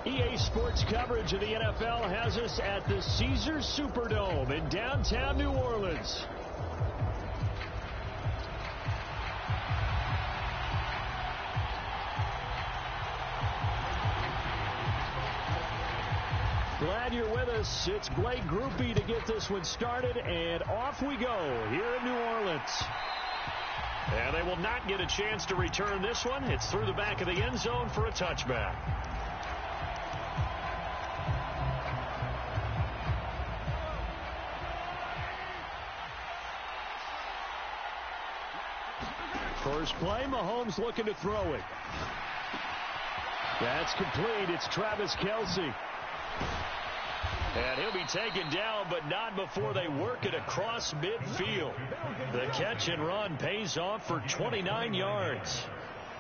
EA Sports coverage of the NFL has us at the Caesars Superdome in downtown New Orleans. Glad you're with us. It's Blake Groupie to get this one started, and off we go here in New Orleans. And they will not get a chance to return this one. It's through the back of the end zone for a touchback. First play, Mahomes looking to throw it. That's complete. It's Travis Kelce. And he'll be taken down, but not before they work it across midfield. The catch and run pays off for 29 yards.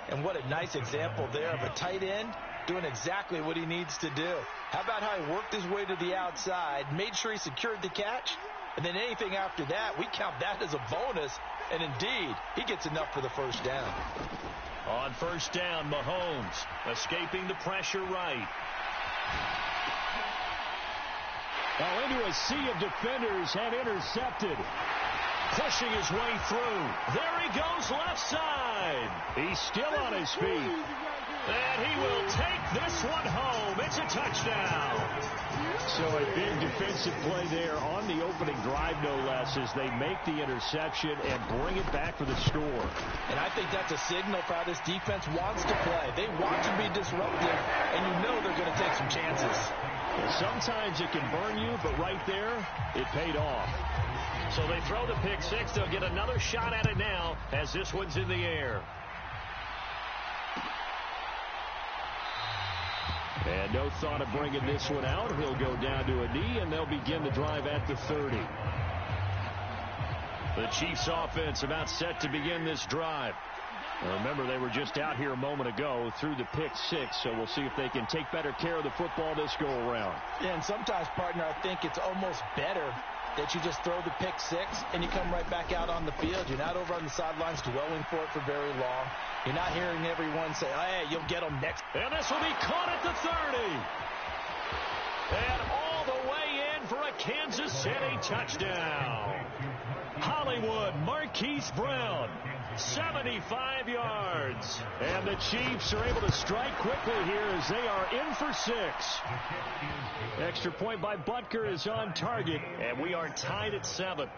And what a nice example there of a tight end doing exactly what he needs to do. How about how he worked his way to the outside, made sure he secured the catch, and then anything after that, we count that as a bonus. And indeed, he gets enough for the first down. On first down, Mahomes escaping the pressure right. Now into a sea of defenders and intercepted. Pushing his way through. There he goes left side. He's still on his feet. And he will take this one home. It's a touchdown. So a big defensive play there on the opening drive, no less, as they make the interception and bring it back for the score. And I think that's a signal for how this defense wants to play. They want to be disruptive, and you know they're going to take some chances. Well, sometimes it can burn you, but right there, it paid off. So they throw the pick six. They'll get another shot at it now as this one's in the air. And no thought of bringing this one out. He'll go down to a knee, and they'll begin the drive at the 30. The Chiefs offense about set to begin this drive. Remember, they were just out here a moment ago through the pick six, so we'll see if they can take better care of the football this go-around. Yeah, and sometimes, partner, I think it's almost better that you just throw the pick six and you come right back out on the field. You're not over on the sidelines dwelling for it for very long. You're not hearing everyone say, hey, you'll get them next. And this will be caught at the 30. And all the way in for a Kansas City touchdown. Hollywood Marquise Brown, 75 yards. And the Chiefs are able to strike quickly here as they are in for 6. Extra point by Butker is on target, and we are tied at 7.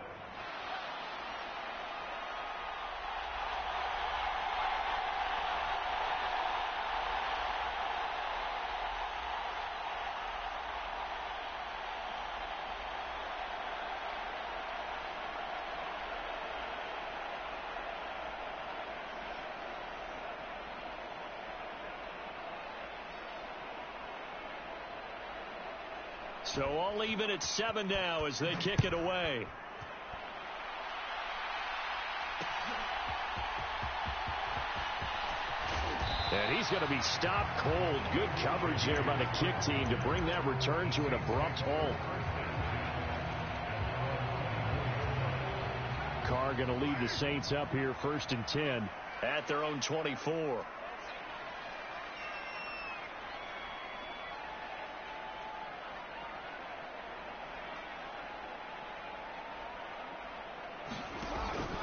So all even at 7 now as they kick it away. And he's going to be stopped cold. Good coverage there by the kick team to bring that return to an abrupt halt. Carr going to lead the Saints up here 1st and 10 at their own 24.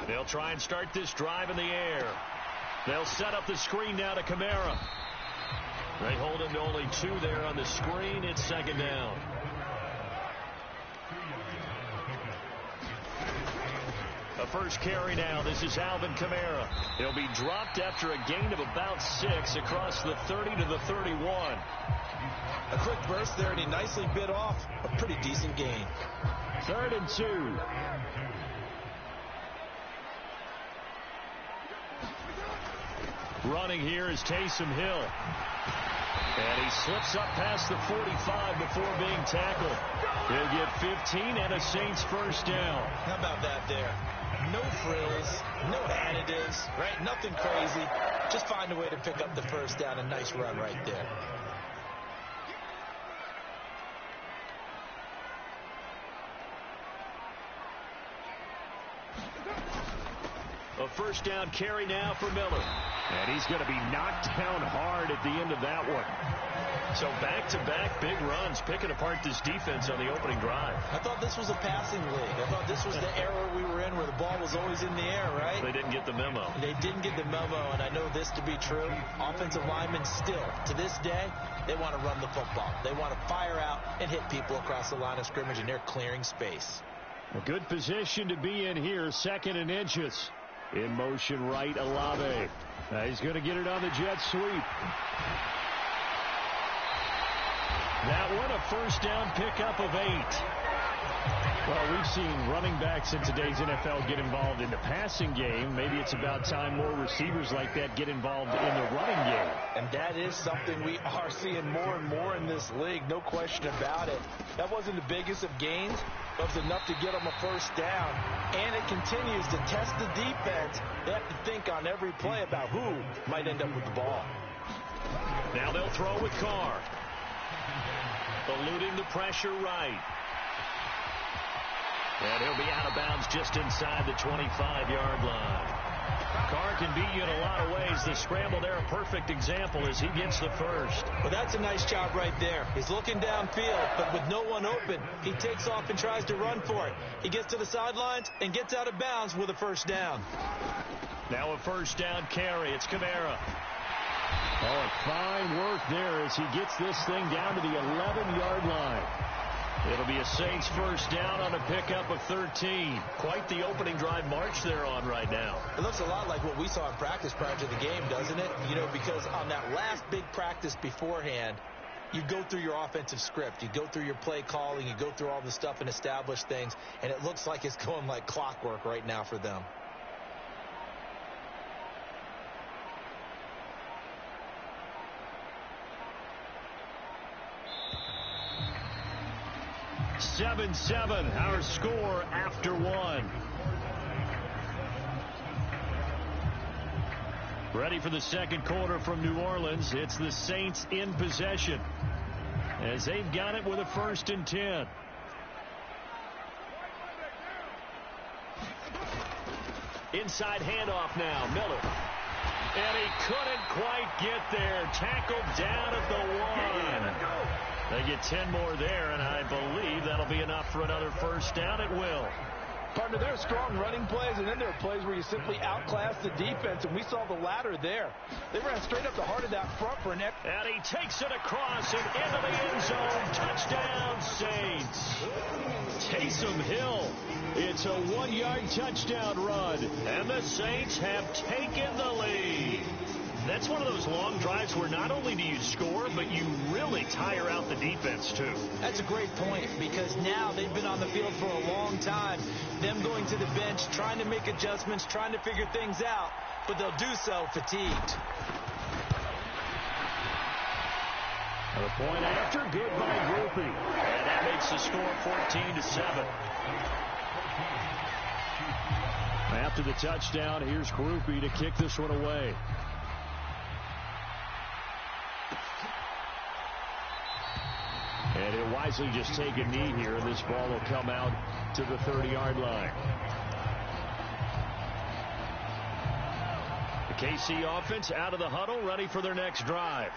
They'll try and start this drive in the air. They'll set up the screen now to Kamara. They hold him to only 2 there on the screen. It's 2nd down. A first carry now. This is Alvin Kamara. He'll be dropped after a gain of about 6 across the 30 to the 31. A quick burst there, and he nicely bit off a pretty decent gain. 3rd and 2. Running here is Taysom Hill. And he slips up past the 45 before being tackled. He'll get 15 and a Saints first down. How about that there? No frills, no additives, right? Nothing crazy. Just find a way to pick up the first down. A nice run right there. A first down carry now for Miller. And he's going to be knocked down hard at the end of that one. So back-to-back big runs, picking apart this defense on the opening drive. I thought this was a passing league. I thought this was the era we were in where the ball was always in the air, right? They didn't get the memo. They didn't get the memo, and I know this to be true. Offensive linemen still, to this day, they want to run the football. They want to fire out and hit people across the line of scrimmage, and they're clearing space. A good position to be in here, 2nd and inches. In motion right, LLe-ge-nd. He's going to get it on the jet sweep. That one, a first down pickup of 8. Well, we've seen running backs in today's NFL get involved in the passing game. Maybe it's about time more receivers like that get involved in the running game. And that is something we are seeing more and more in this league, no question about it. That wasn't the biggest of gains, but it was enough to get them a first down. And it continues to test the defense. They have to think on every play about who might end up with the ball. Now they'll throw with Carr. Eluding the pressure right. And he'll be out of bounds just inside the 25-yard line. Carr can beat you in a lot of ways. The scramble there, a perfect example as he gets the first. Well, that's a nice job right there. He's looking downfield, but with no one open, he takes off and tries to run for it. He gets to the sidelines and gets out of bounds with a first down. Now a first down carry. It's Kamara. Oh, fine work there as he gets this thing down to the 11-yard line. It'll be a Saints first down on a pickup of 13. Quite the opening drive march they're on right now. It looks a lot like what we saw in practice prior to the game, doesn't it? You know, because on that last big practice beforehand, you go through your offensive script. You go through your play calling. You go through all the stuff and establish things. And it looks like it's going like clockwork right now for them. Seven, our score after 1. Ready for the second quarter from New Orleans. It's the Saints in possession as they've got it with a 1st and 10. Inside handoff now, Miller. And he couldn't quite get there. Tackled down at the 1. They get 10 more there, and I believe that'll be enough for another first down. It will. Partner, there are strong running plays, and then there are plays where you simply outclass the defense, and we saw the latter there. They ran straight up the heart of that front for an extra. And he takes it across and into the end zone. Touchdown, Saints. Taysom Hill. It's a 1-yard touchdown run, and the Saints have taken the lead. That's one of those long drives where not only do you score, but you really tire out the defense, too. That's a great point, because now they've been on the field for a long time. Them going to the bench, trying to make adjustments, trying to figure things out, but they'll do so fatigued. The point after, good by Grupe. And that makes the score 14-7. After the touchdown, here's Grupe to kick this one away. And he'll wisely just take a knee here, and this ball will come out to the 30-yard line. The KC offense out of the huddle, ready for their next drive.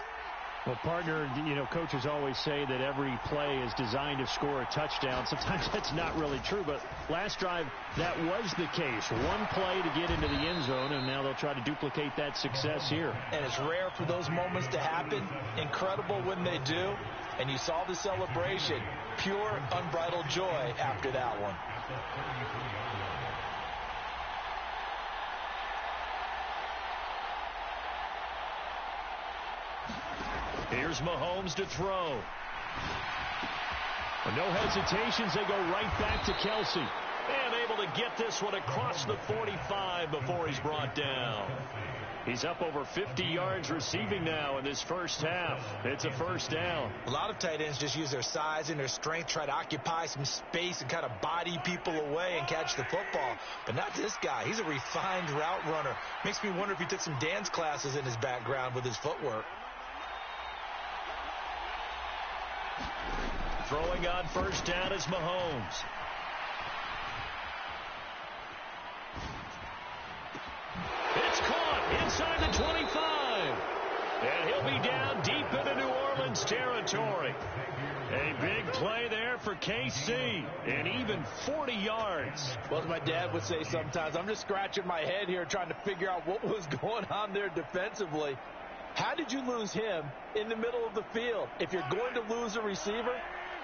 Well, partner, you know, coaches always say that every play is designed to score a touchdown. Sometimes that's not really true, but last drive, that was the case. One play to get into the end zone, and now they'll try to duplicate that success here. And it's rare for those moments to happen. Incredible when they do. And you saw the celebration. Pure, unbridled joy after that one. Here's Mahomes to throw. With no hesitations, they go right back to Kelsey. And able to get this one across the 45 before he's brought down. He's up over 50 yards receiving now in this first half. It's a first down. A lot of tight ends just use their size and their strength, try to occupy some space and kind of body people away and catch the football. But not this guy. He's a refined route runner. Makes me wonder if he took some dance classes in his background with his footwork. Throwing on first down is Mahomes. inside the 25. And he'll be down deep into New Orleans territory. A big play there for KC, and even 40 yards. Well, as my dad would say sometimes, I'm just scratching my head here trying to figure out what was going on there defensively. How did you lose him in the middle of the field? If you're going to lose a receiver,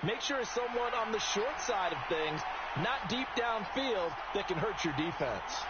make sure it's someone on the short side of things, not deep downfield, that can hurt your defense.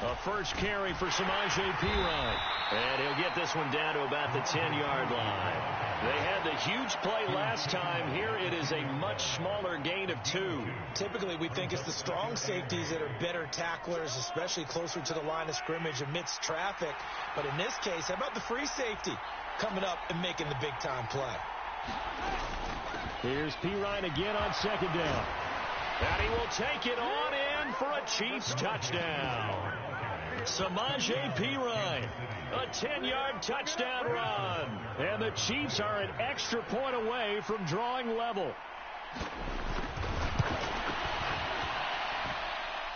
A first carry for Samaje Perine. And he'll get this one down to about the 10-yard line. They had the huge play last time. Here it is a much smaller gain of 2. Typically, we think it's the strong safeties that are better tacklers, especially closer to the line of scrimmage amidst traffic. But in this case, how about the free safety coming up and making the big-time play? Here's Perine again on second down. And he will take it on in for a Chiefs touchdown. Samaje Perine, a 10-yard touchdown run. And the Chiefs are an extra point away from drawing level.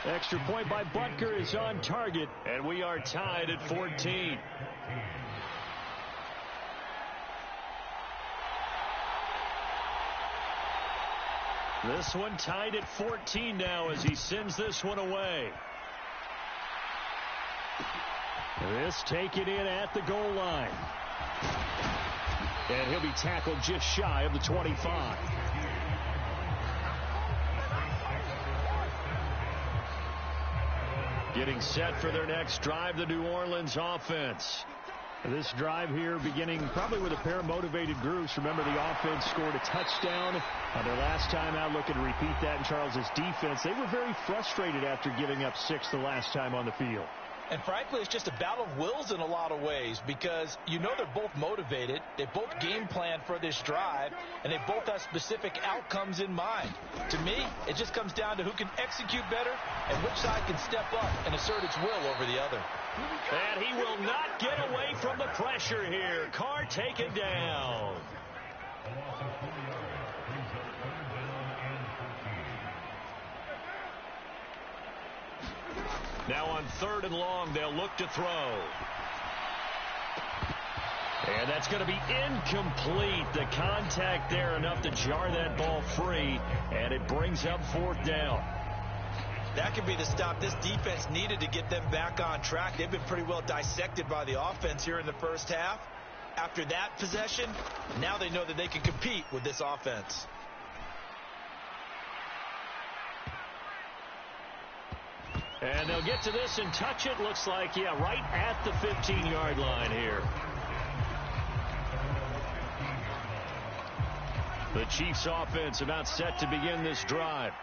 Extra point by Butker is on target, and we are tied at 14. This one tied at 14 now as he sends this one away. This taken in at the goal line. And he'll be tackled just shy of the 25. Getting set for their next drive, the New Orleans offense. This drive here beginning probably with a pair of motivated groups. Remember, the offense scored a touchdown on their last time out. Looking to repeat that in Charles's defense. They were very frustrated after giving up 6 the last time on the field. And frankly, it's just a battle of wills in a lot of ways because you know they're both motivated. They both game plan for this drive, and they both have specific outcomes in mind. To me, it just comes down to who can execute better and which side can step up and assert its will over the other. And he will not get away from the pressure here. Carr taken down. Now on 3rd and long, they'll look to throw. And that's going to be incomplete. The contact there enough to jar that ball free, and it brings up 4th down. That could be the stop this defense needed to get them back on track. They've been pretty well dissected by the offense here in the first half. After that possession, now they know that they can compete with this offense. And they'll get to this and touch it. Looks like, yeah, right at the 15-yard line here. The Chiefs offense about set to begin this drive.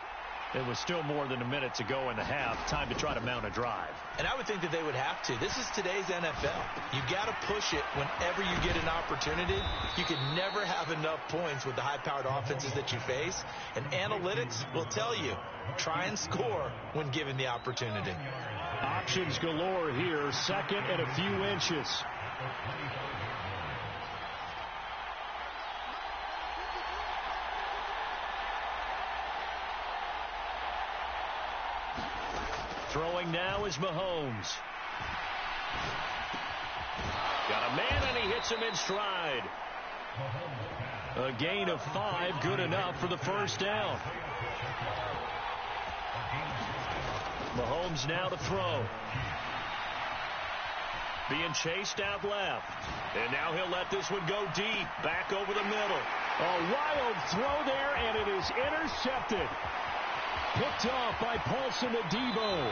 It was still more than a minute to go in the half. Time to try to mount a drive. And I would think that they would have to. This is today's NFL. You got to push it whenever you get an opportunity. You can never have enough points with the high-powered offenses that you face. And analytics will tell you, try and score when given the opportunity. Options galore here. 2nd and a few inches. Throwing now is Mahomes. Got a man, and he hits him in stride. A gain of 5, good enough for the first down. Mahomes now to throw. Being chased out left. And now he'll let this one go deep. Back over the middle. A wild throw there, and it is intercepted. Picked off by Paulson Adebo.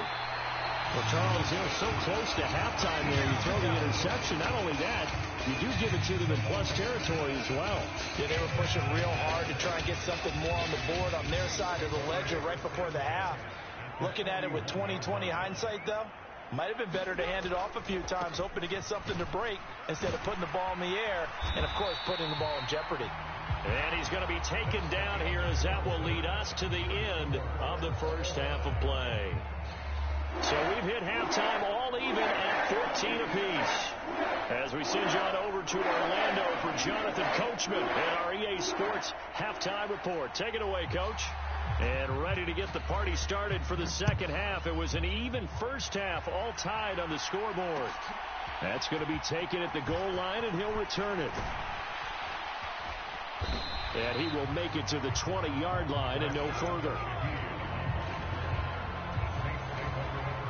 Well, Charles, so close to halftime there. You throw the interception. Not only that, you do give it to them in plus territory as well. Yeah, they were pushing real hard to try and get something more on the board on their side of the ledger right before the half. Looking at it with 20/20 hindsight, though, might have been better to hand it off a few times, hoping to get something to break instead of putting the ball in the air and, of course, putting the ball in jeopardy. And he's going to be taken down here as that will lead us to the end of the first half of play. So we've hit halftime all even at 14 apiece. As we send you on over to Orlando for Jonathan Coachman and our EA Sports Halftime Report. Take it away, Coach. And ready to get the party started for the second half. It was an even first half, all tied on the scoreboard. That's going to be taken at the goal line, and he'll return it. And he will make it to the 20-yard line and no further.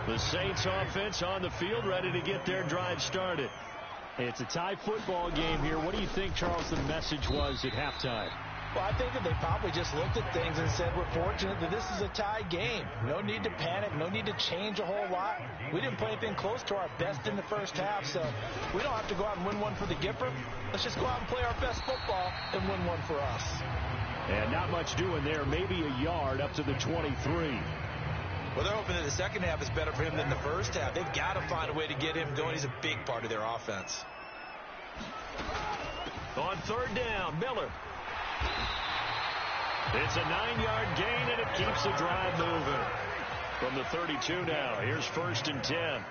The Saints offense on the field, ready to get their drive started. It's a tie football game here. What do you think, Charles, the message was at halftime? Well, I think that they probably just looked at things and said, we're fortunate that this is a tie game. No need to panic. No need to change a whole lot. We didn't play anything close to our best in the first half, so we don't have to go out and win one for the Gipper. Let's just go out and play our best football and win one for us. And not much doing there. Maybe a yard up to the 23. Well, they're hoping that the second half is better for him than the first half. They've got to find a way to get him going. He's a big part of their offense. On third down, Miller. It's a 9-yard gain, and it keeps the drive moving. From the 32 now, here's 1st and 10.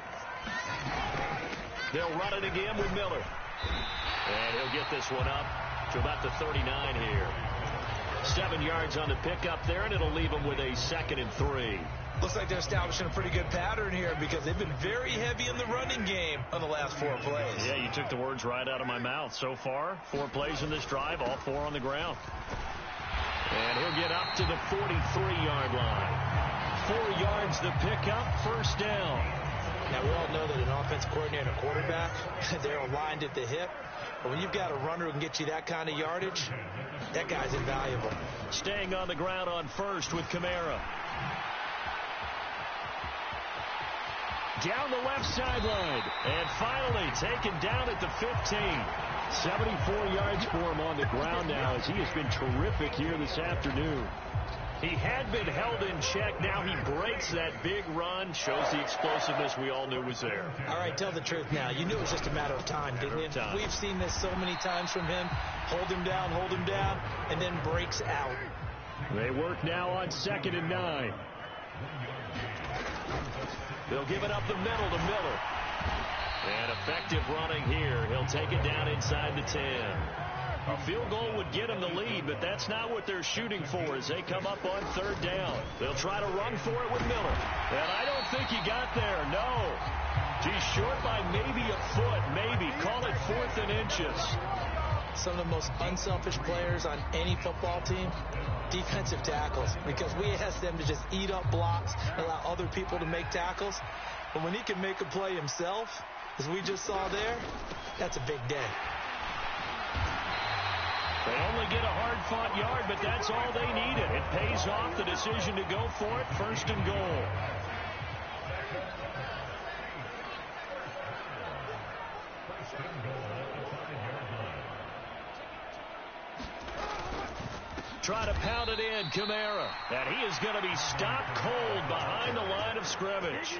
They'll run it again with Miller. And he'll get this one up to about the 39 here. 7 yards on the pickup there, and it'll leave him with a 2nd and 3. Looks like they're establishing a pretty good pattern here because they've been very heavy in the running game on the last 4 plays. Yeah, you took the words right out of my mouth. So far, 4 plays in this drive, all 4 on the ground. And he'll get up to the 43-yard line. 4 yards the pickup, 1st down. Now, we all know that an offensive coordinator and a quarterback, they're aligned at the hip. But when you've got a runner who can get you that kind of yardage, that guy's invaluable. Staying on the ground on 1st with Kamara. Down the left sideline. And finally taken down at the 15. 74 yards for him on the ground now as he has been terrific here this afternoon. He had been held in check. Now he breaks that big run. Shows the explosiveness we all knew was there. All right, tell the truth now. You knew it was just a matter of time, didn't you? We've seen this so many times from him. Hold him down, and then breaks out. They work now on 2nd and 9. They'll give it up the middle to Miller. And effective running here. He'll take it down inside the 10. A field goal would get them the lead, but that's not what they're shooting for as they come up on 3rd down. They'll try to run for it with Miller. And I don't think he got there, no. He's short by maybe a foot, maybe. Call it 4th and inches. Some of the most unselfish players on any football team, defensive tackles, because we ask them to just eat up blocks, allow other people to make tackles. But when he can make a play himself, as we just saw there, that's a big day. They only get a hard-fought yard, but that's all they needed. It pays off the decision to go for it, 1st and goal. Try to pound it in, Kamara. And he is going to be stopped cold behind the line of scrimmage.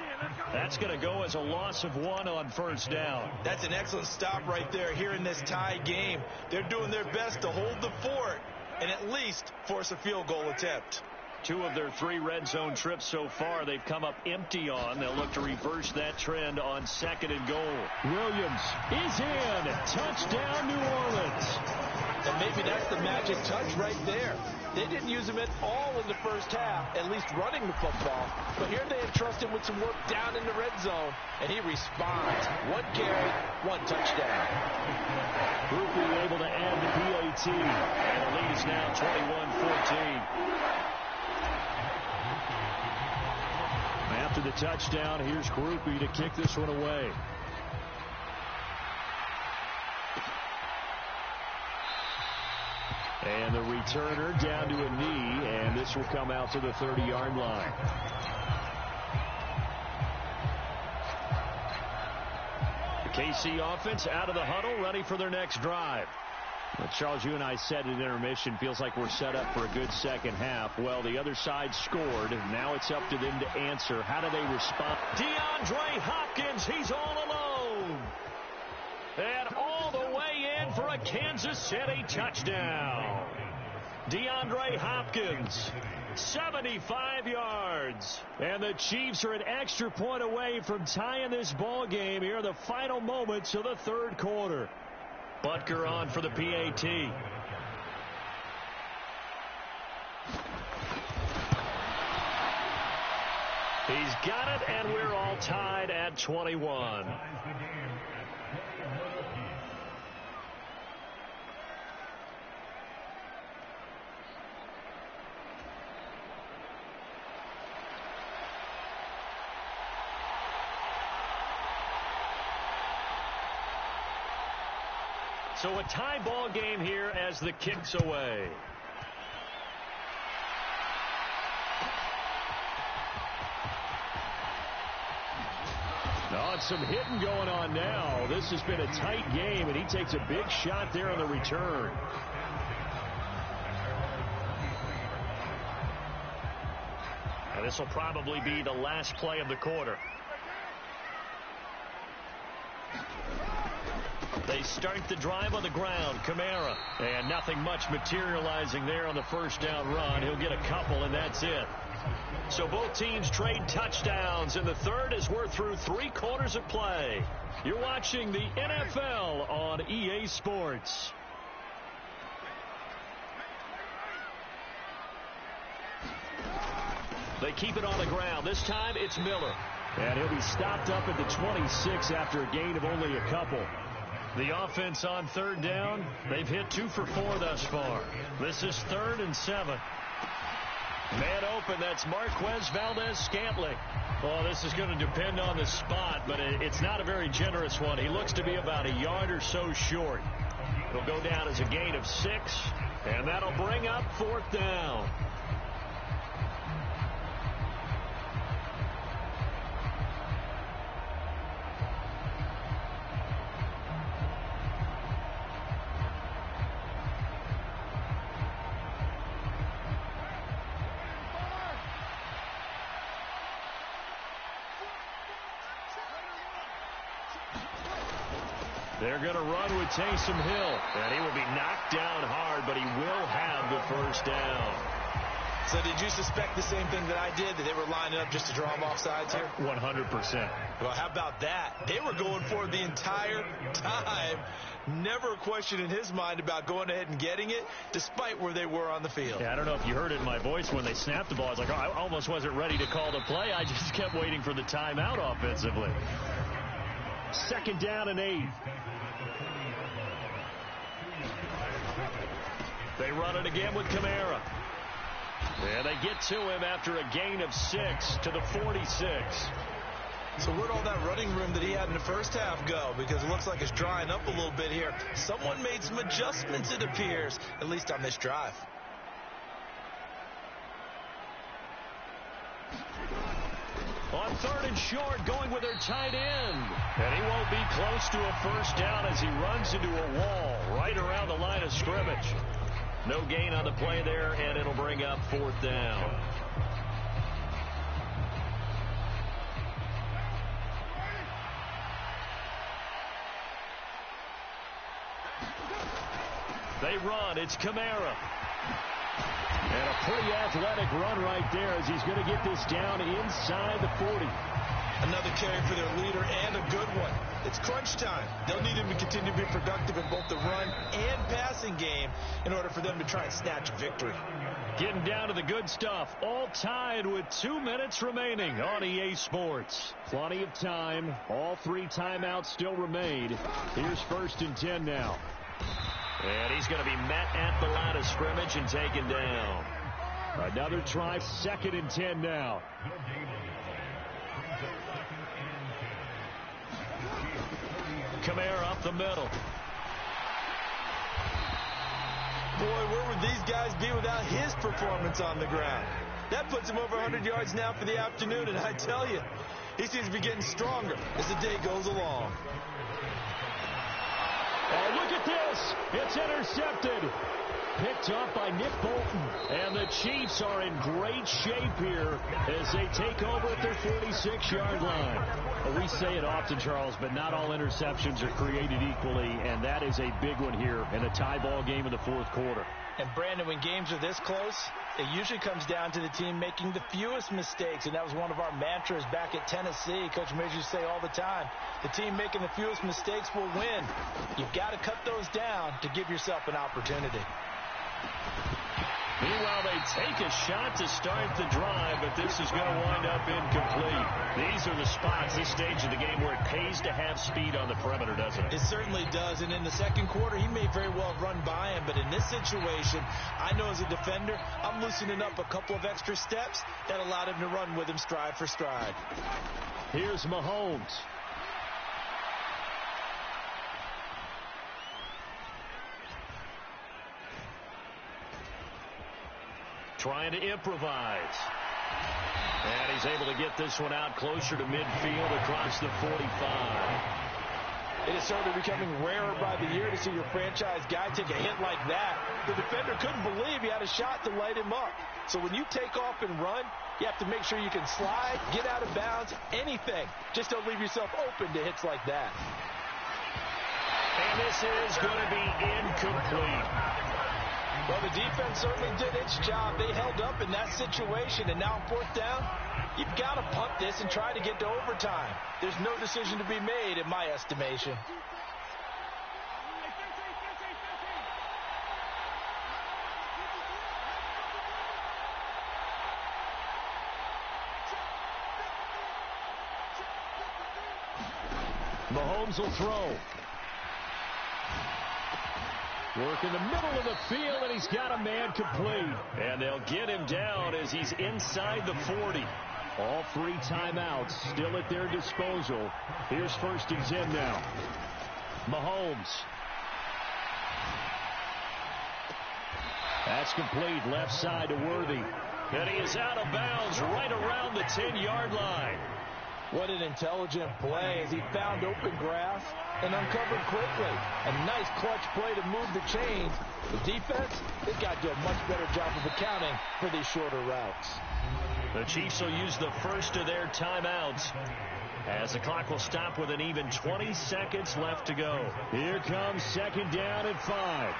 That's going to go as a loss of 1 on 1st down. That's an excellent stop right there here in this tie game. They're doing their best to hold the fort and at least force a field goal attempt. 2 of their 3 red zone trips so far they've come up empty on. They'll look to reverse that trend on 2nd and goal. Williams is in. Touchdown, New Orleans. And maybe that's the magic touch right there. They didn't use him at all in the first half, at least running the football. But here they entrust him with some work down in the red zone, and he responds. 1 carry, 1 touchdown. Brooklyn able to add the PAT, and the lead is now 21-14. After the touchdown, here's Groupie to kick this one away. And the returner down to a knee, and this will come out to the 30-yard line. The KC offense out of the huddle, ready for their next drive. Well, Charles, you and I said at intermission, feels like we're set up for a good second half. Well, the other side scored. Now it's up to them to answer. How do they respond? DeAndre Hopkins, he's all alone. And all the way in for a Kansas City touchdown. DeAndre Hopkins, 75 yards. And the Chiefs are an extra point away from tying this ball game here in the final moments of the 3rd quarter. Butker on for the PAT. He's got it, and we're all tied at 21. So a tie ball game here as the kick's away. Oh, some hitting going on now. This has been a tight game, and he takes a big shot there on the return. And this will probably be the last play of the quarter. They start the drive on the ground. Kamara. And nothing much materializing there on the first down run. He'll get a couple, and that's it. So both teams trade touchdowns in the third as we're through 3 quarters of play. You're watching the NFL on EA Sports. They keep it on the ground. This time it's Miller. And he'll be stopped up at the 26 after a gain of only a couple. The offense on third down, they've hit 2 for 4 thus far. This is 3rd and 7. Man open, that's Marquez Valdez-Scantling. Oh, this is going to depend on the spot, but it's not a very generous one. He looks to be about a yard or so short. It'll go down as a gain of 6, and that'll bring up 4th down. They're going to run with Taysom Hill, and he will be knocked down hard, but he will have the first down. So did you suspect the same thing that I did, that they were lining up just to draw him off sides here? 100%. Well, how about that? They were going for it the entire time. Never a question in his mind about going ahead and getting it, despite where they were on the field. Yeah, I don't know if you heard it in my voice when they snapped the ball. I was like, oh, I almost wasn't ready to call the play. I just kept waiting for the timeout offensively. 2nd down and 8. They run it again with Kamara. And they get to him after a gain of 6 to the 46. So where'd all that running room that he had in the first half go? Because it looks like it's drying up a little bit here. Someone made some adjustments, it appears, at least on this drive. On 3rd and short, going with their tight end. And he won't be close to a first down as he runs into a wall right around the line of scrimmage. No gain on the play there, and it'll bring up 4th down. They run. It's Kamara. And a pretty athletic run right there as he's going to get this down inside the 40. Another carry for their leader, and a good one. It's crunch time. They'll need him to continue to be productive in both the run and passing game in order for them to try and snatch a victory. Getting down to the good stuff. All tied with 2 minutes remaining on EA Sports. Plenty of time. All 3 timeouts still remain. Here's 1st and 10 now. And he's going to be met at the line of scrimmage and taken down. Another try. 2nd and 10 now. Kamara up the middle. Boy, where would these guys be without his performance on the ground? That puts him over 100 yards now for the afternoon, and I tell you, he seems to be getting stronger as the day goes along. Oh, look at this. It's intercepted. Picked up by Nick Bolton. And the Chiefs are in great shape here as they take over at their 46-yard line. Well, we say it often, Charles, but not all interceptions are created equally, and that is a big one here in a tie ball game in the 4th quarter. And, Brandon, when games are this close, it usually comes down to the team making the fewest mistakes, and that was one of our mantras back at Tennessee. Coach Major used to say all the time, the team making the fewest mistakes will win. You've got to cut those down to give yourself an opportunity. Meanwhile, they take a shot to start the drive, but this is going to wind up incomplete. These are the spots, this stage of the game, where it pays to have speed on the perimeter, doesn't it? It certainly does, and in the second quarter, he may very well run by him, but in this situation, I know as a defender, I'm loosening up a couple of extra steps that allowed him to run with him stride for stride. Here's Mahomes. Trying to improvise. And he's able to get this one out closer to midfield across the 45. It is certainly becoming rarer by the year to see your franchise guy take a hit like that. The defender couldn't believe he had a shot to light him up. So when you take off and run, you have to make sure you can slide, get out of bounds, anything. Just don't leave yourself open to hits like that. And this is going to be incomplete. Well, the defense certainly did its job. They held up in that situation, and now on fourth down, you've got to punt this and try to get to overtime. There's no decision to be made, in my estimation. Mahomes will throw. Work in the middle of the field, and he's got a man complete. And they'll get him down as he's inside the 40. All three timeouts still at their disposal. Here's first and 10 now. Mahomes. That's complete, left side to Worthy. And he is out of bounds right around the 10-yard line. What an intelligent play as he found open grass and uncovered quickly. A nice clutch play to move the chains. The defense, they've got to do a much better job of accounting for these shorter routes. The Chiefs will use the first of their timeouts as the clock will stop with an even 20 seconds left to go. Here comes second down and 5.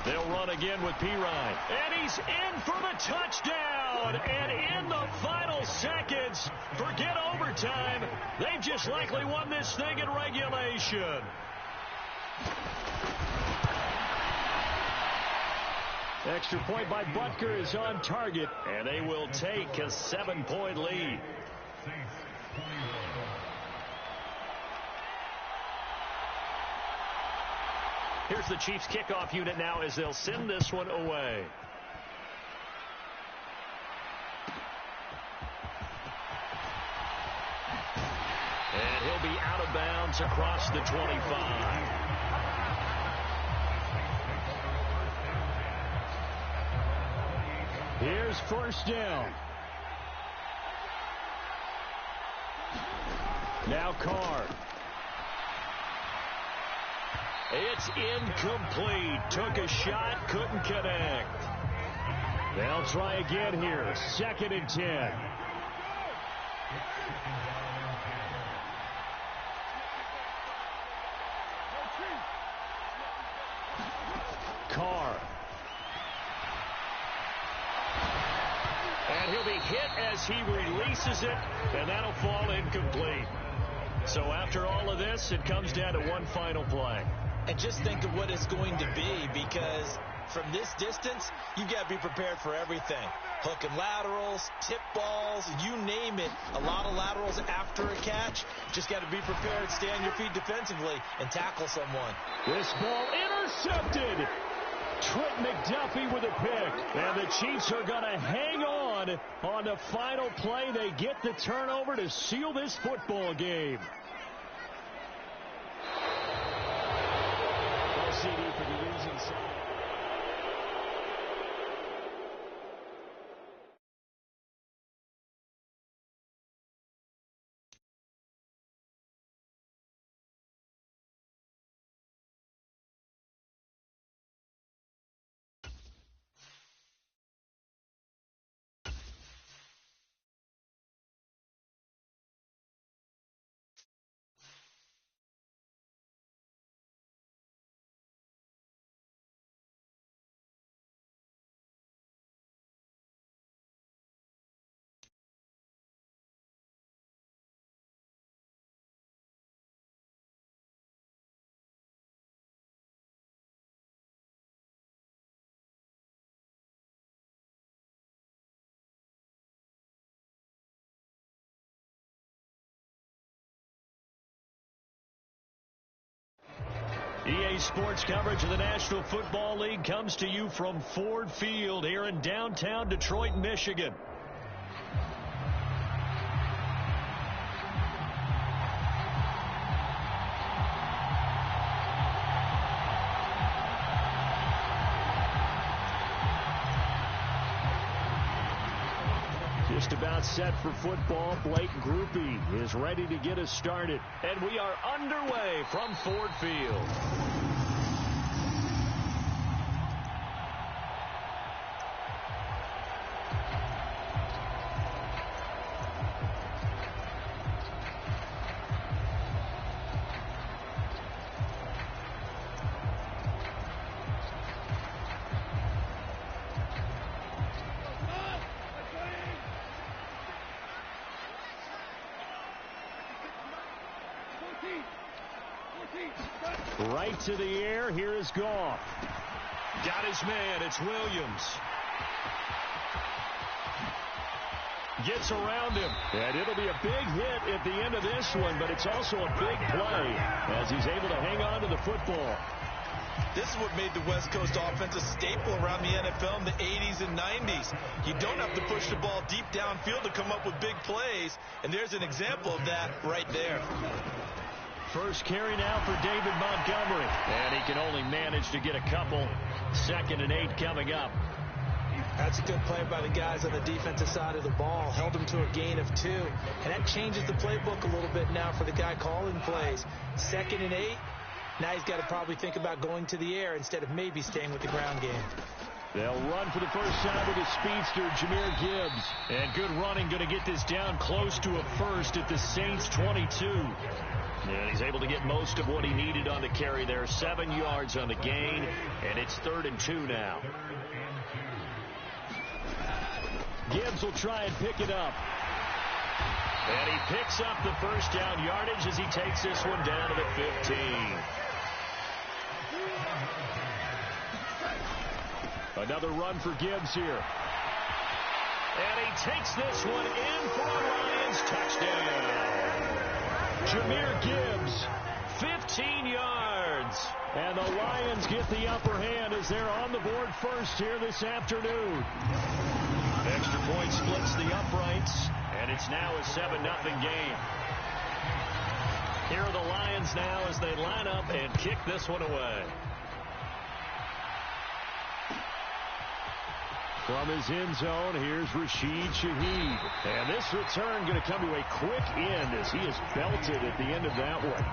They'll run again with Pirine. And he's in for the touchdown. And in the final seconds, forget overtime. They've just likely won this thing in regulation. Extra point by Butker is on target. And they will take a 7-point lead. Here's the Chiefs kickoff unit now as they'll send this one away. And he'll be out of bounds across the 25. Here's first down. Now Carr. It's incomplete. Took a shot, couldn't connect. They'll try again here. Second and 10. Carr. And he'll be hit as he releases it, and that'll fall incomplete. So after all of this, it comes down to one final play. And just think of what it's going to be, because from this distance, you've got to be prepared for everything. Hook and laterals, tip balls, you name it. A lot of laterals after a catch. Just got to be prepared, stay on your feet defensively, and tackle someone. This ball intercepted. Trent McDuffie with a pick. And the Chiefs are going to hang on the final play. They get the turnover to seal this football game. CD for the losing side. EA Sports coverage of the National Football League comes to you from Ford Field here in downtown Detroit, Michigan. Just about set for football. Blake Groupie is ready to get us started. And we are underway from Ford Field. Right to the air. Here is Goff. Got his man. It's Williams. Gets around him. And it'll be a big hit at the end of this one, but it's also a big play as he's able to hang on to the football. This is what made the West Coast offense a staple around the NFL in the 80s and 90s. You don't have to push the ball deep downfield to come up with big plays, and there's an example of that right there. First carry now for David Montgomery. And he can only manage to get a couple. 2nd and 8 coming up. That's a good play by the guys on the defensive side of the ball. Held him to a gain of 2. And that changes the playbook a little bit now for the guy calling plays. 2nd and 8. Now he's got to probably think about going to the air instead of maybe staying with the ground game. They'll run for the first time with a speedster, Jahmyr Gibbs. And good running, going to get this down close to a first at the Saints 22. And he's able to get most of what he needed on the carry there. 7 yards on the gain, and it's 3rd and 2 now. Gibbs will try and pick it up. And he picks up the first down yardage as he takes this one down to the 15. Another run for Gibbs here. And he takes this one in for a Lions touchdown. Jahmyr Gibbs, 15 yards. And the Lions get the upper hand as they're on the board first here this afternoon. Extra point splits the uprights, and it's now a 7-0 game. Here are the Lions now as they line up and kick this one away. From his end zone, here's Rashid Shaheed. And this return going to come to a quick end as he is belted at the end of that one.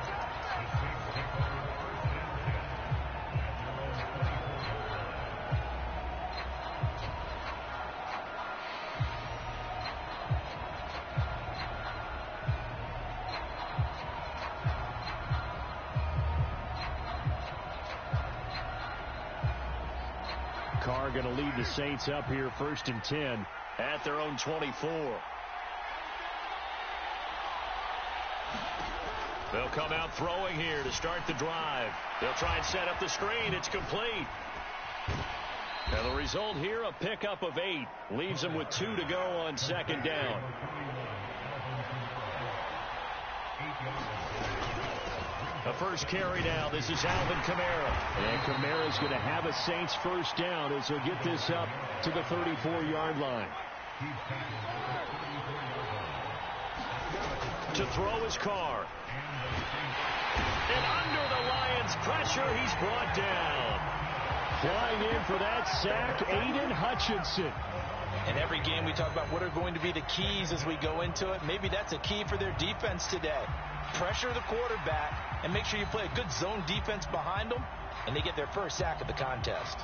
Carr going to lead the Saints up here 1st and 10 at their own 24. They'll come out throwing here to start the drive. They'll try and set up the screen. It's complete. And the result here, a pickup of 8. Leaves them with 2 to go on 2nd down. The first carry now. This is Alvin Kamara. And Kamara's going to have a Saints first down as he'll get this up to the 34-yard line. To throw his Carr. And under the Lions' pressure, he's brought down. Flying in for that sack, Aiden Hutchinson. In every game we talk about what are going to be the keys as we go into it. Maybe that's a key for their defense today. Pressure the quarterback and make sure you play a good zone defense behind them, and they get their first sack of the contest.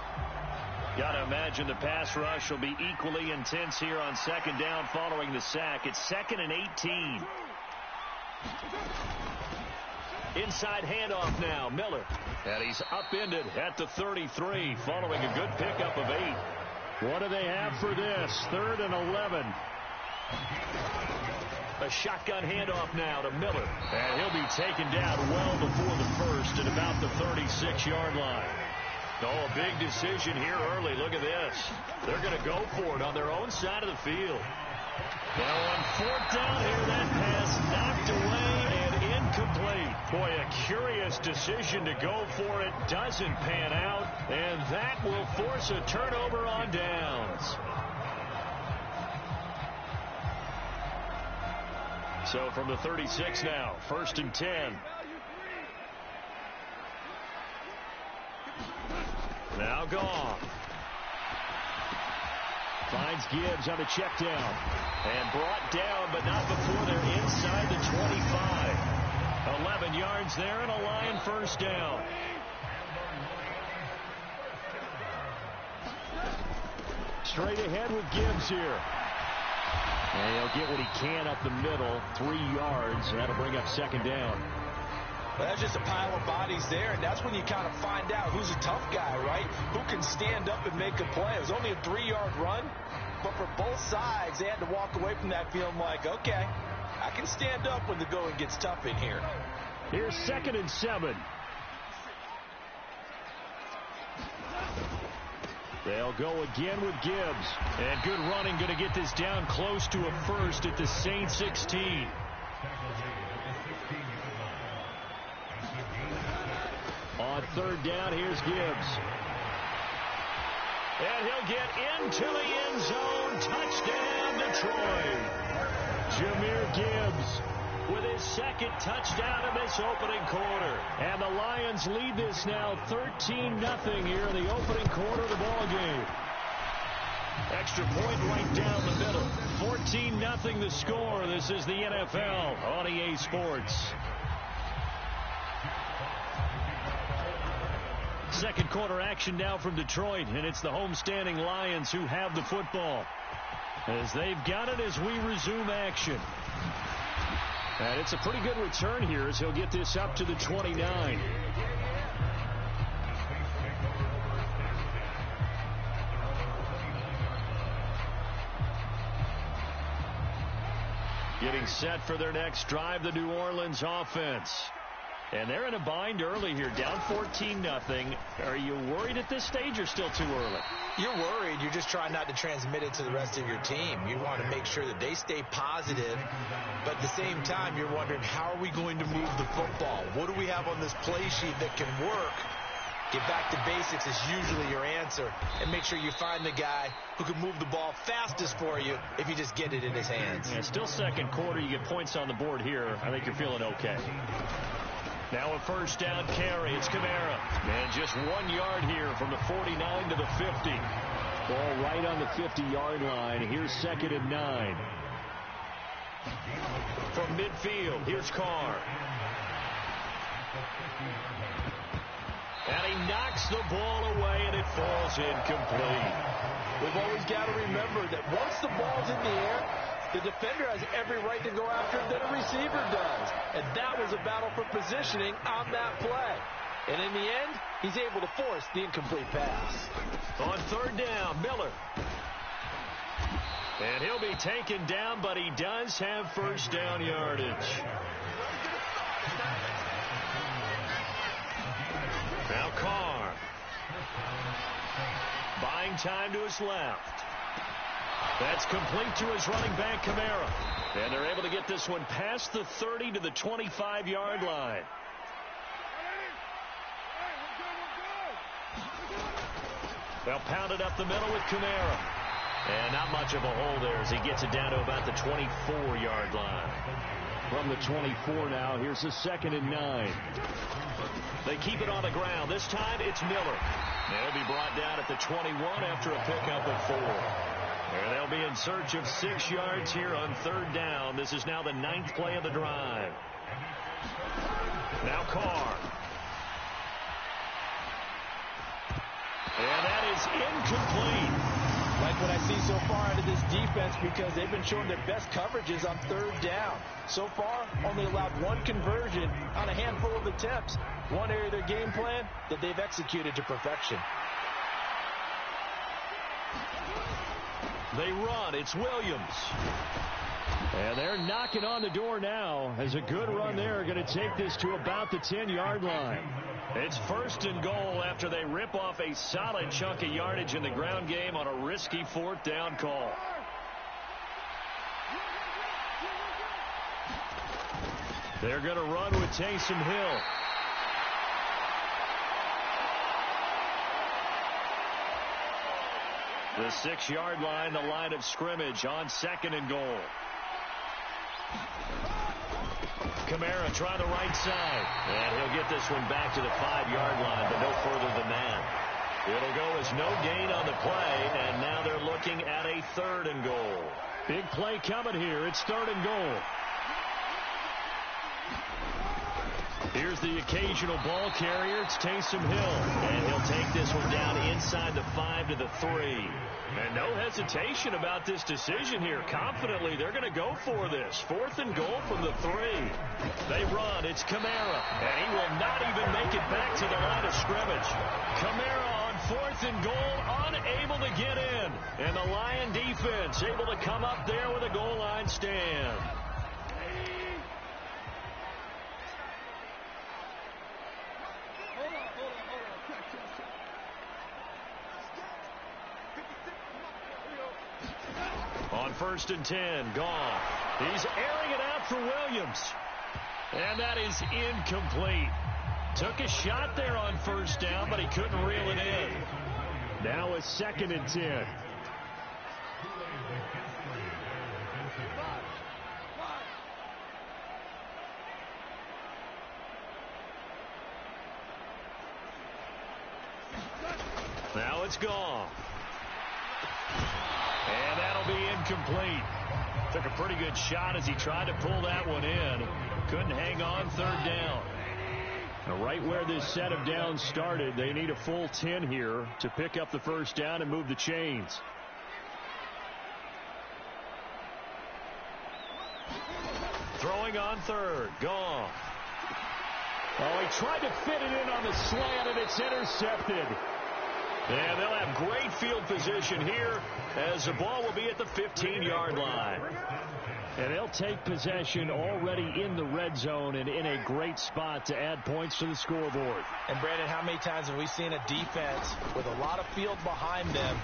Got to imagine the pass rush will be equally intense here on 2nd down following the sack. It's 2nd and 18. Inside handoff now, Miller. And he's upended at the 33 following a good pickup of 8. What do they have for this? 3rd and 11. A shotgun handoff now to Miller. And he'll be taken down well before the first at about the 36-yard line. Oh, a big decision here early. Look at this. They're going to go for it on their own side of the field. Now on 4th down here, that pass knocked away and incomplete. incomplete. Boy, a curious decision to go for it. Doesn't pan out, and that will force a turnover on downs. So from the 36 now, 1st and 10. Now gone. Finds Gibbs on a check down. And brought down, but not before they're inside the 25. 11 yards there and a Lion first down. Straight ahead with Gibbs here. And he'll get what he can up the middle. 3 yards. That'll bring up 2nd down. Well, that's just a pile of bodies there, and that's when you kind of find out who's a tough guy, right? Who can stand up and make a play. It was only a 3-yard run, but for both sides, they had to walk away from that feeling like, okay, I can stand up when the going gets tough in here. Here's 2nd and 7. They'll go again with Gibbs. And good running, going to get this down close to a first at the Saints 16. On 3rd down, here's Gibbs. And he'll get into the end zone. Touchdown, Detroit. Jahmyr Gibbs with his 2nd touchdown in this opening quarter. And the Lions lead this now 13-0 here in the opening quarter of the ball game. Extra point right down the middle. 14-0 the score. This is the NFL on EA Sports. 2nd quarter action now from Detroit, and it's the homestanding Lions who have the football. As they've got it as we resume action. And it's a pretty good return here as he'll get this up to the 29. Getting set for their next drive, the New Orleans offense. And they're in a bind early here, down 14-0. Are you worried at this stage or still too early? You're worried. You're just trying not to transmit it to the rest of your team. You want to make sure that they stay positive, but at the same time, you're wondering, how are we going to move the football? What do we have on this play sheet that can work? Get back to basics is usually your answer, and make sure you find the guy who can move the ball fastest for you if you just get it in his hands. Yeah, still 2nd quarter. You get points on the board here. I think you're feeling okay. Now a 1st down carry. It's Kamara. And just 1 yard here from the 49 to the 50. Ball right on the 50-yard line. Here's 2nd and 9. From midfield, here's Carr. And he knocks the ball away, and it falls incomplete. We've always got to remember that once the ball's in the air, the defender has every right to go after it that a receiver does. And that was a battle for positioning on that play. And in the end, he's able to force the incomplete pass. On 3rd down, Miller. And he'll be taken down, but he does have 1st down yardage. Now Carr. Buying time to his left. That's complete to his running back, Kamara. And they're able to get this one past the 30 to the 25-yard line. They'll pound it up the middle with Kamara. And not much of a hole there as he gets it down to about the 24-yard line. From the 24 now, here's a 2nd and 9. They keep it on the ground. This time it's Miller. They'll be brought down at the 21 after a pickup of 4. And they'll be in search of 6 yards here on 3rd down. This is now the 9th play of the drive. Now Carr. And that is incomplete. Like what I see so far out of this defense, because they've been showing their best coverages on 3rd down. So far, only allowed 1 conversion on a handful of attempts. One area of their game plan that they've executed to perfection. They run. It's Williams. And they're knocking on the door now as a good run there. Going to take this to about the 10-yard line. It's 1st and goal after they rip off a solid chunk of yardage in the ground game on a risky 4th down call. They're going to run with Taysom Hill. The 6-yard line, the line of scrimmage on 2nd and goal. Kamara trying the right side. And he'll get this one back to the 5-yard line, but no further than that. It'll go as no gain on the play, and now they're looking at a 3rd and goal. Big play coming here. It's 3rd and goal. Here's the occasional ball carrier. It's Taysom Hill. And he'll take this one down inside the 5 to the 3. And no hesitation about this decision here. Confidently, they're going to go for this. 4th and goal from the 3. They run. It's Kamara. And he will not even make it back to the line of scrimmage. Kamara on 4th and goal, unable to get in. And the Lion defense able to come up there with a goal line stand. On 1st and 10, Goff. He's airing it out for Williams. And that is incomplete. Took a shot there on 1st down, but he couldn't reel it in. Now it's 2nd and 10. Now it's Goff. And that'll be incomplete. Took a pretty good shot as he tried to pull that one in. Couldn't hang on 3rd down. Now right where this set of downs started, they need a full 10 here to pick up the 1st down and move the chains. Throwing on 3rd. Goff. Oh, he tried to fit it in on the slant, and it's intercepted. And they'll have great field position here as the ball will be at the 15-yard line. And they'll take possession already in the red zone and in a great spot to add points to the scoreboard. And, Brandon, how many times have we seen a defense with a lot of field behind them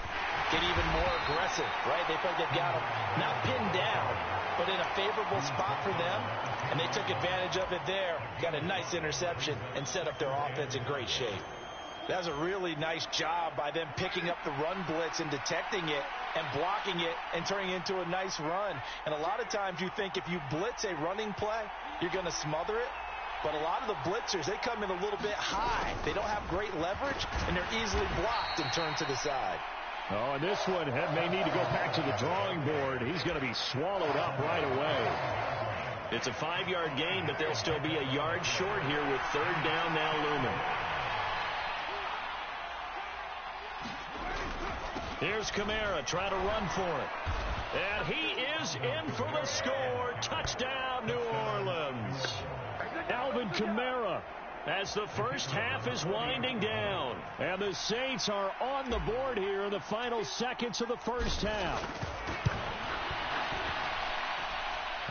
get even more aggressive, right? They feel like they've got them not pinned down, but in a favorable spot for them, and they took advantage of it there. Got a nice interception and set up their offense in great shape. That was a really nice job by them picking up the run blitz and detecting it and blocking it and turning it into a nice run. And a lot of times you think if you blitz a running play, you're going to smother it. But a lot of the blitzers, they come in a little bit high. They don't have great leverage, and they're easily blocked and turned to the side. Oh, and this one may need to go back to the drawing board. He's going to be swallowed up right away. It's a 5-yard gain, but they'll still be a yard short here with 3rd down now looming. Here's Kamara trying to run for it. And he is in for the score. Touchdown, New Orleans. Alvin Kamara as the first half is winding down. And the Saints are on the board here in the final seconds of the first half.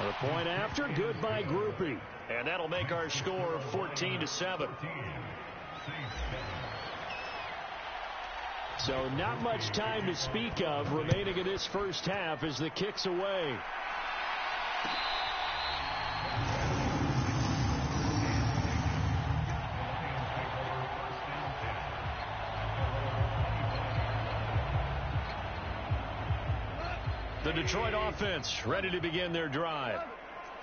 A point after, good by Groupie. And that'll make our score 14-7. So not much time to speak of remaining in this first half as the kick's away. The Detroit offense ready to begin their drive.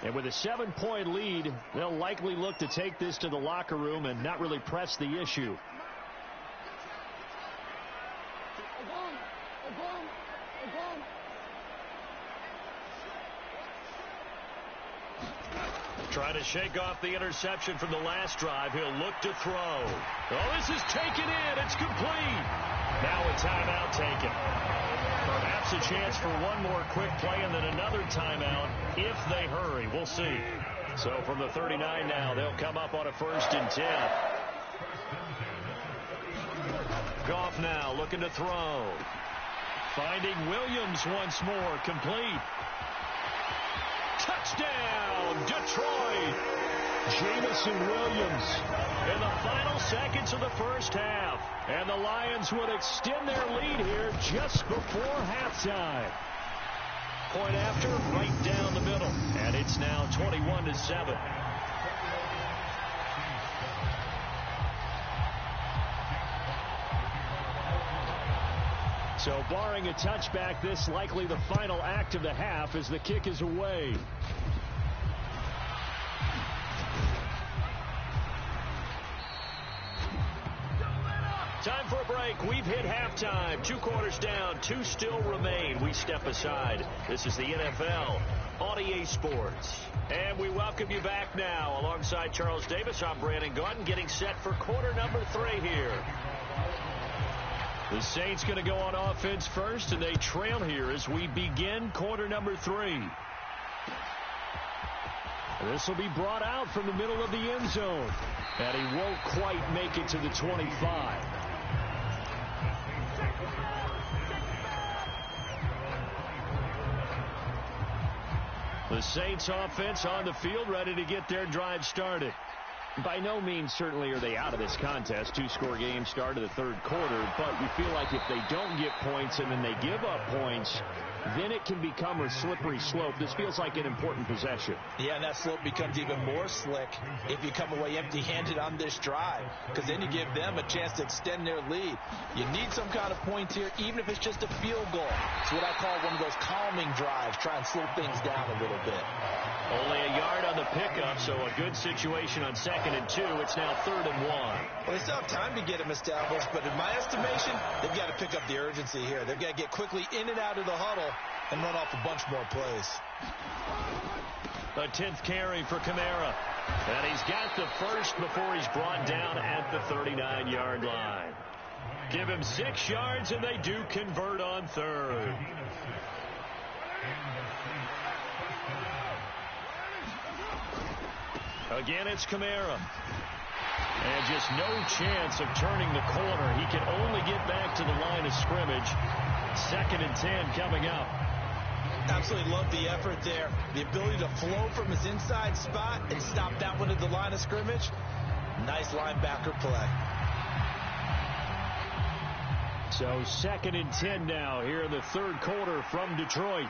And with a 7-point lead, they'll likely look to take this to the locker room and not really press the issue. Trying to shake off the interception from the last drive. He'll look to throw. Oh, this is taken in. It's complete. Now a timeout taken. Perhaps a chance for one more quick play and then another timeout if they hurry. We'll see. So from the 39 now, they'll come up on a 1st and 10. Goff now looking to throw. Finding Williams once more. Complete. Touchdown, Detroit. Jamison Williams in the final seconds of the first half. And the Lions would extend their lead here just before halftime. Point after, right down the middle. And it's now 21-7. So barring a touchback, this likely the final act of the half as the kick is away. Time for a break. We've hit halftime. 2 quarters down. 2 still remain. We step aside. This is the NFL on EA Sports. And we welcome you back now. Alongside Charles Davis, I'm Brandon Gaudin, getting set for quarter number 3 here. The Saints going to go on offense first, and they trail here as we begin quarter number 3. This will be brought out from the middle of the end zone. And he won't quite make it to the 25. The Saints offense on the field, ready to get their drive started. By no means certainly are they out of this contest. 2-score game start of the 3rd quarter, but you feel like if they don't get points and then they give up points, then it can become a slippery slope. This feels like an important possession. Yeah, and that slope becomes even more slick if you come away empty-handed on this drive, because then you give them a chance to extend their lead. You need some kind of points here, even if it's just a field goal. It's what I call one of those calming drives, try and slow things down a little bit. Only a yard on the pickup, so a good situation on 2nd and 2. It's now 3rd and 1. Well, they still have time to get him established, but in my estimation, they've got to pick up the urgency here. They've got to get quickly in and out of the huddle and run off a bunch more plays. A 10th carry for Kamara. And he's got the first before he's brought down at the 39-yard line. Give him 6 yards, and they do convert on 3rd. Again, it's Kamara. And just no chance of turning the corner. He can only get back to the line of scrimmage. 2nd and 10 coming up. Absolutely love the effort there. The ability to flow from his inside spot and stop that one at the line of scrimmage. Nice linebacker play. So 2nd and 10 now here in the 3rd quarter from Detroit.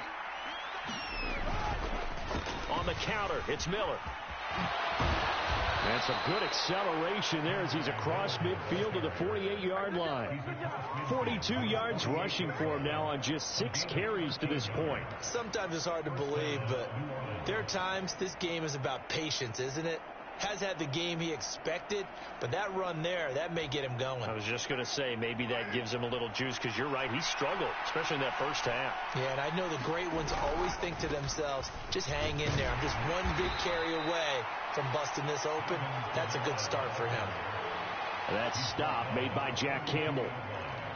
On the counter, it's Miller. And some good acceleration there as he's across midfield to the 48-yard line. 42 yards rushing for him now on just 6 carries to this point. Sometimes it's hard to believe, but there are times this game is about patience, isn't it? Has had the game he expected, but that run there, that may get him going. I was just going to say, maybe that gives him a little juice, because you're right, he struggled, especially in that first half. Yeah, and I know the great ones always think to themselves, just hang in there. I'm just one big carry away from busting this open. That's a good start for him. That stop made by Jack Campbell.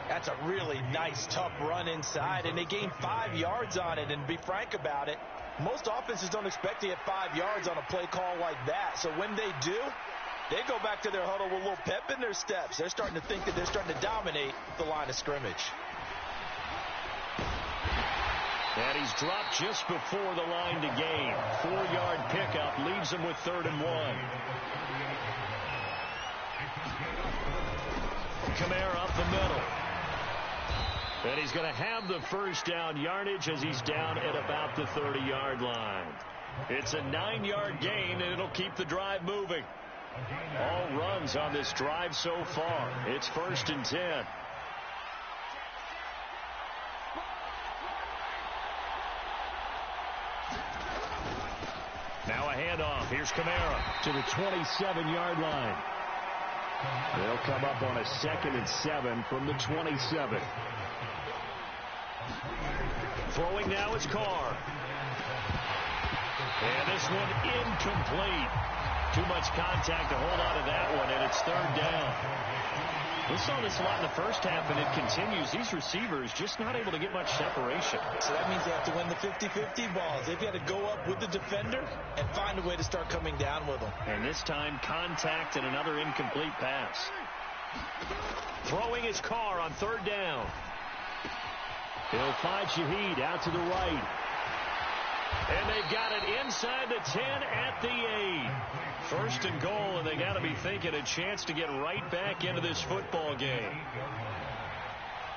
That's a really nice, tough run inside, and they gained 5 yards on it, and to be frank about it, most offenses don't expect to get 5 yards on a play call like that. So when they do, they go back to their huddle with a little pep in their steps. They're starting to think that they're starting to dominate the line of scrimmage. And he's dropped just before the line to gain. 4-yard pickup leaves him with 3rd and 1. Kamara up the middle. And he's going to have the first down yardage as he's down at about the 30-yard line. It's a 9-yard gain, and it'll keep the drive moving. All runs on this drive so far. It's 1st and 10. Now a handoff. Here's Kamara to the 27-yard line. They'll come up on a 2nd and 7 from the 27. Throwing now is Carr. And this one incomplete. Too much contact to hold on to that one, and it's 3rd down. We saw this a lot in the first half, and it continues. These receivers just not able to get much separation. So that means they have to win the 50-50 balls. They've got to go up with the defender and find a way to start coming down with them. And this time, contact and another incomplete pass. Throwing his Carr on 3rd down. He'll find Shaheed out to the right. And they've got it inside the 10 at the 8. 1st and goal, and they got to be thinking a chance to get right back into this football game.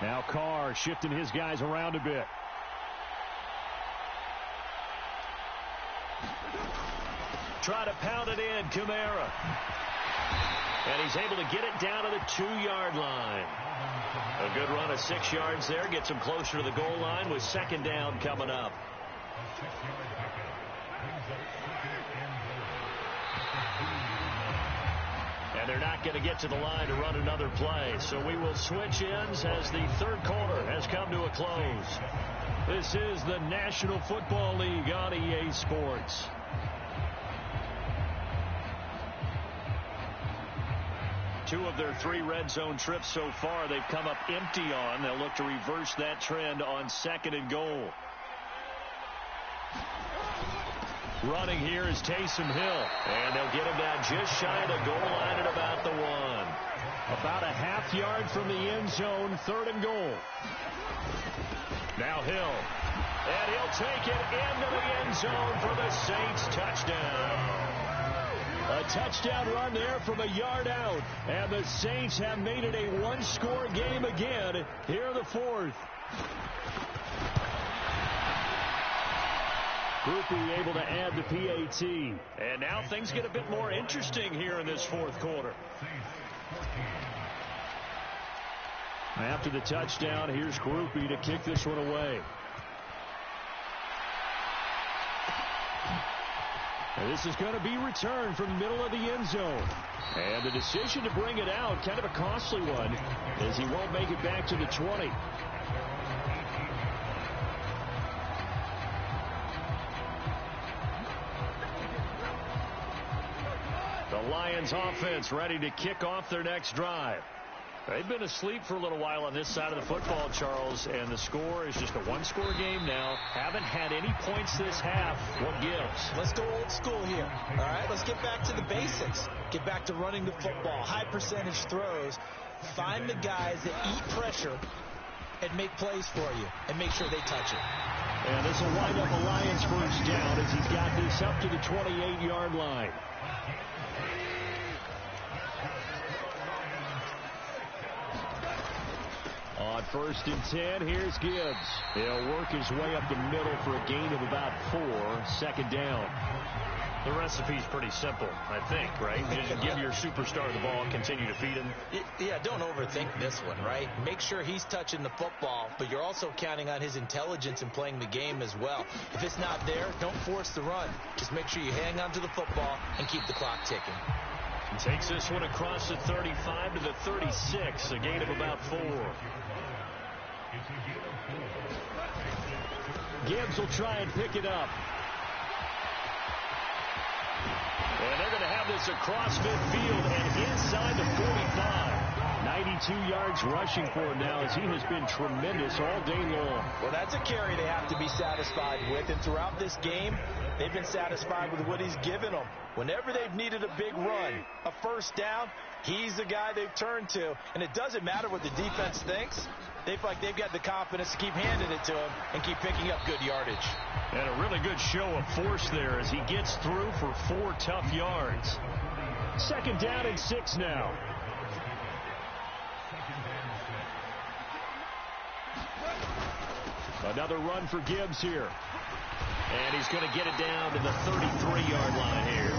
Now Carr shifting his guys around a bit. Try to pound it in, Kamara. And he's able to get it down to the 2-yard line. A good run of 6 yards there. Gets him closer to the goal line with second down coming up. And they're not going to get to the line to run another play. So we will switch ends as the third quarter has come to a close. This is the National Football League on EA Sports. Two of their 3 red zone trips so far they've come up empty on. They'll look to reverse that trend on 2nd and goal. Running here is Taysom Hill. And they'll get him down just shy of the goal line at about the 1. About a half yard from the end zone, 3rd and goal. Now Hill. And he'll take it into the end zone for the Saints touchdown. A touchdown run there from a yard out. And the Saints have made it a 1-score game again here in the 4th. Groupie able to add the PAT. And now things get a bit more interesting here in this 4th quarter. After the touchdown, here's Groupie to kick this one away. And this is going to be returned from the middle of the end zone. And the decision to bring it out, kind of a costly one, as he won't make it back to the 20. The Lions offense ready to kick off their next drive. They've been asleep for a little while on this side of the football, Charles, and the score is just a 1-score game now. Haven't had any points this half. What gives? Let's go old school here. All right, let's get back to the basics. Get back to running the football, high percentage throws. Find the guys that eat pressure and make plays for you and make sure they touch it. And this will wind up a Lions first down as he's got this up to the 28-yard line. On 1st and 10, here's Gibbs. He'll work his way up the middle for a gain of about 4. 2nd down. The recipe's pretty simple, I think, right? Just give your superstar the ball, continue to feed him. Yeah, don't overthink this one, right? Make sure he's touching the football, but you're also counting on his intelligence in playing the game as well. If it's not there, don't force the run. Just make sure you hang on to the football and keep the clock ticking. He takes this one across the 35 to the 36, a gain of about 4. Gibbs will try and pick it up. And they're going to have this across midfield and inside the 45. 92 yards rushing for him now as he has been tremendous all day long. Well, that's a carry they have to be satisfied with. And throughout this game, they've been satisfied with what he's given them. Whenever they've needed a big run, a first down, he's the guy they've turned to. And it doesn't matter what the defense thinks. They feel like they've got the confidence to keep handing it to him and keep picking up good yardage. And a really good show of force there as he gets through for 4 tough yards. 2nd down and 6 now. Another run for Gibbs here. And he's going to get it down to the 33-yard line here.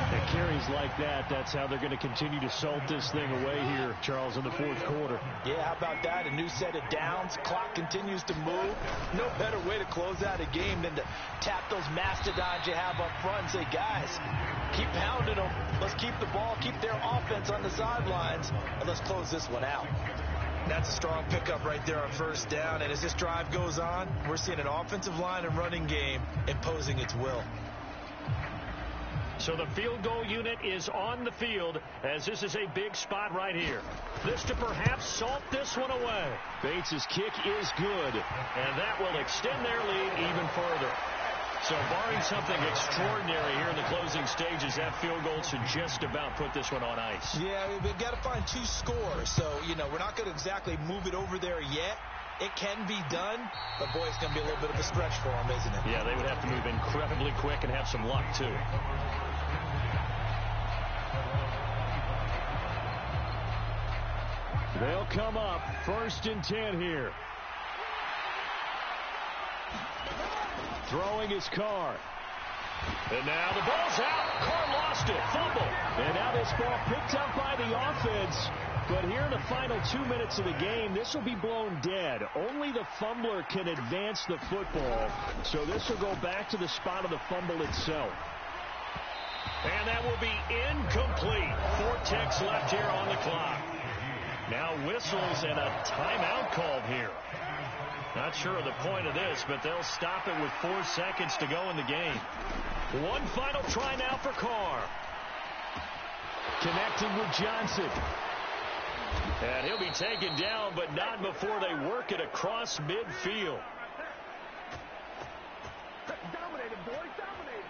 The carries like that, that's how they're going to continue to salt this thing away here, Charles, in the 4th quarter. Yeah, how about that? A new set of downs. Clock continues to move. No better way to close out a game than to tap those mastodons you have up front and say, guys, keep pounding them. Let's keep the ball, keep their offense on the sidelines, and let's close this one out. That's a strong pickup right there on 1st down. And as this drive goes on, we're seeing an offensive line and running game imposing its will. So the field goal unit is on the field as this is a big spot right here. This to perhaps salt this one away. Bates' kick is good, and that will extend their lead even further. So barring something extraordinary here in the closing stages, that field goal should just about put this one on ice. Yeah, we've got to find 2 scores. So, we're not going to exactly move it over there yet. It can be done, but boy, it's going to be a little bit of a stretch for them, isn't it? Yeah, they would have to move incredibly quick and have some luck, too. They'll come up 1st and 10 here. Throwing his Carr. And now the ball's out. Carr lost it. Fumble. And now this ball picked up by the offense. But here in the final 2 minutes of the game, this will be blown dead. Only the fumbler can advance the football. So this will go back to the spot of the fumble itself. And that will be incomplete. 4 ticks left here on the clock. Now whistles and a timeout called here. Not sure of the point of this, but they'll stop it with 4 seconds to go in the game. One final try now for Carr. Connecting with Johnson. And he'll be taken down, but not before they work it across midfield. Dominated, boys, dominated.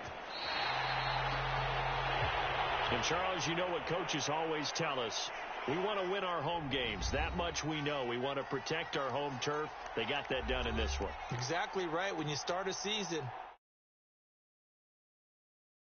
And, Charles, you know what coaches always tell us. We want to win our home games. That much we know. We want to protect our home turf. They got that done in this one. Exactly right. When you start a season,